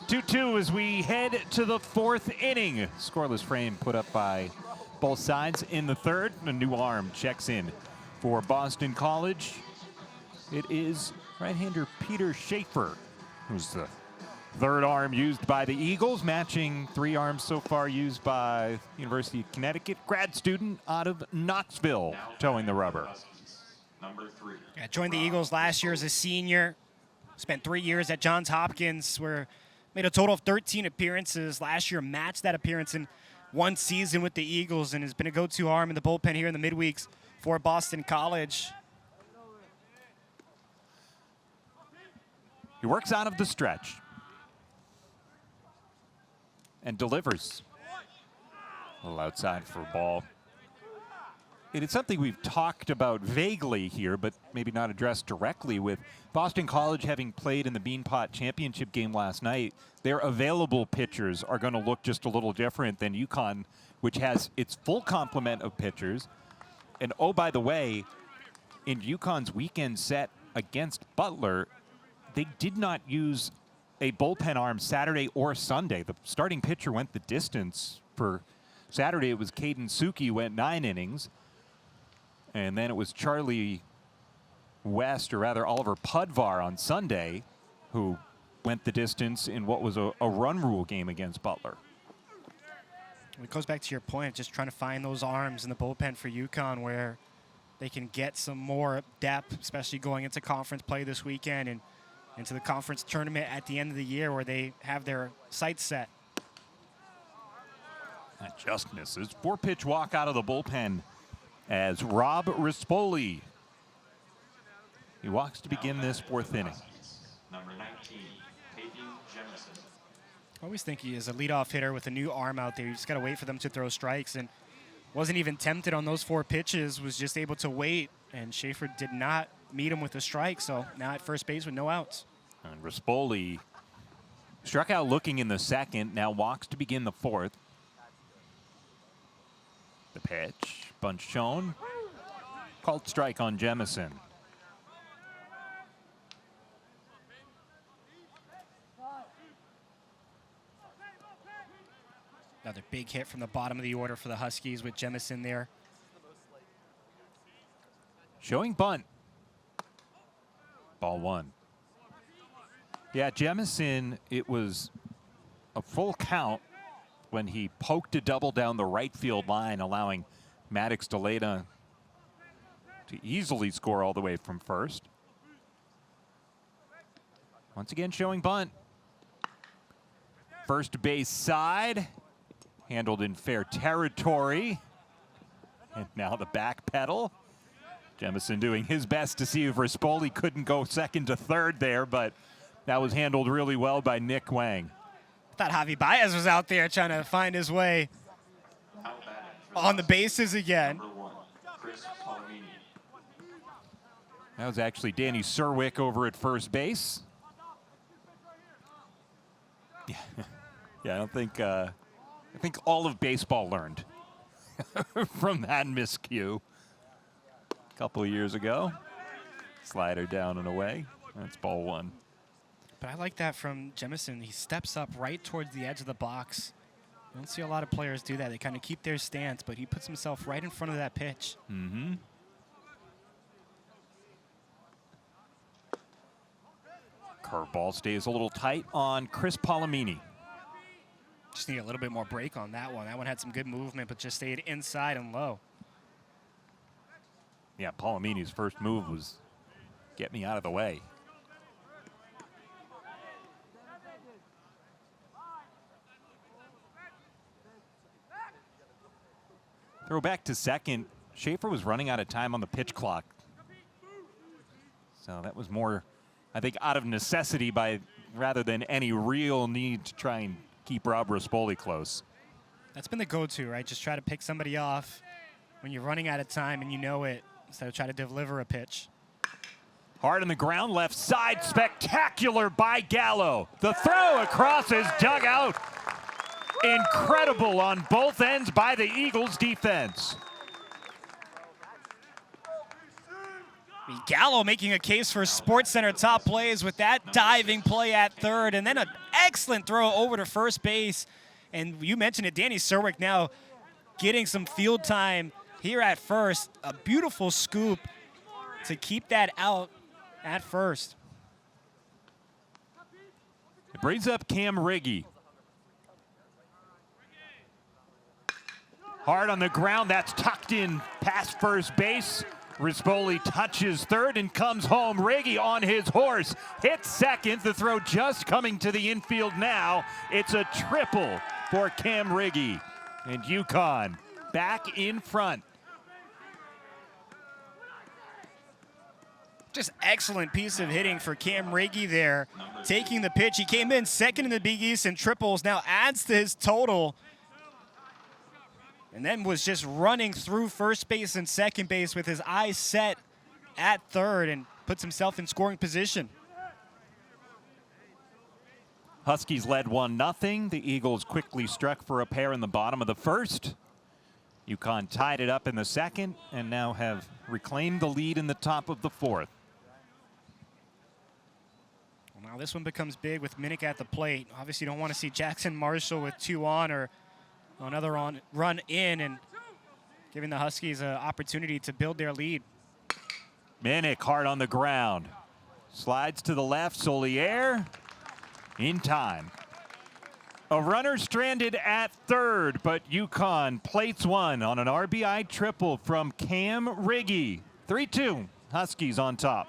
2-2 as we head to the fourth inning. Scoreless frame put up by both sides in the third. A new arm checks in for Boston College. It is right-hander Peter Schaefer, who's the third arm used by the Eagles, matching 3 arms so far used by University of Connecticut. Grad student out of Knoxville, towing the rubber. Number 3. Yeah, joined the Eagles last year as a senior. Spent 3 years at Johns Hopkins, where made a total of 13 appearances. Last year matched that appearance in 1 season with the Eagles and has been a go-to arm in the bullpen here in the midweeks for Boston College. He works out of the stretch and delivers. A little outside for a ball. It is something we've talked about vaguely here, but maybe not addressed directly, with Boston College having played in the Beanpot Championship game last night. Their available pitchers are going to look just a little different than UConn, which has its full complement of pitchers. And oh, by the way, in UConn's weekend set against Butler, they did not use a bullpen arm Saturday or Sunday. The starting pitcher went the distance. For Saturday, it was Caden Suki, went 9 innings. And then it was Charlie West, or rather Oliver Pudvar on Sunday, who went the distance in what was a run rule game against Butler. It goes back to your point, just trying to find those arms in the bullpen for UConn where they can get some more depth, especially going into conference play this weekend and into the conference tournament at the end of the year where they have their sights set. That just misses. 4-pitch walk out of the bullpen as Rob Rispoli. He walks to begin this fourth inning. Number 19, Peyton Jemison. I always think he is a leadoff hitter with a new arm out there. You just got to wait for them to throw strikes, and wasn't even tempted on those 4 pitches, was just able to wait, and Schaefer did not meet him with a strike, so now at first base with no outs. And Rispoli struck out looking in the second, now walks to begin the fourth. The pitch, bunch shown, called strike on Jemison. Another big hit from the bottom of the order for the Huskies with Jemison there. Showing bunt. Ball 1. Yeah, Jemison, it was a full count when he poked a double down the right field line, allowing Maddox DeLeda to easily score all the way from first. Once again, showing bunt. First base side, handled in fair territory. And now the back pedal. Jemison doing his best to see if Rispoli couldn't go second to third there, but that was handled really well by Nick Wang. I thought Javi Baez was out there trying to find his way on the bases again. Number 1, Chris Palomini. That was actually Danny Serwick over at first base. Yeah, I don't think I think all of baseball learned from that miscue a couple of years ago. Slider down and away. That's ball 1. But I like that from Jemison. He steps up right towards the edge of the box. You don't see a lot of players do that. They kind of keep their stance, but he puts himself right in front of that pitch. Mm-hmm. Curveball stays a little tight on Chris Palomini. Just need a little bit more break on that one. That one had some good movement, but just stayed inside and low. Yeah, Palomini's first move was get me out of the way. Throw back to second. Schaefer was running out of time on the pitch clock. So that was more, I think, out of necessity rather than any real need to try and keep Rob Rispoli close. That's been the go-to, right? Just try to pick somebody off when you're running out of time and you know it, instead of try to deliver a pitch. Hard on the ground, left side, spectacular by Gallo. The throw across his dugout. Incredible on both ends by the Eagles defense. Gallo making a case for SportsCenter top plays with that diving play at third, and then an excellent throw over to first base. And you mentioned it, Danny Serwick now getting some field time here at first. A beautiful scoop to keep that out at first. It brings up Cam Riggy. Hard on the ground, that's tucked in past first base. Rispoli touches third and comes home. Riggy on his horse, hits second. The throw just coming to the infield now. It's a triple for Cam Riggy. And UConn back in front. Just excellent piece of hitting for Cam Riggy there. Taking the pitch, he came in second in the Big East in triples, now adds to his total. And then was just running through first base and second base with his eyes set at third and puts himself in scoring position. Huskies led 1-0. The Eagles quickly struck for a pair in the bottom of the first. UConn tied it up in the second and now have reclaimed the lead in the top of the fourth. Well, now this one becomes big with Minnick at the plate. Obviously you don't want to see Jackson Marshall with 2 on or another run in and giving the Huskies an opportunity to build their lead. Minnick hard on the ground. Slides to the left, Solier in time. A runner stranded at third, but UConn plates one on an RBI triple from Cam Riggy. 3-2, Huskies on top.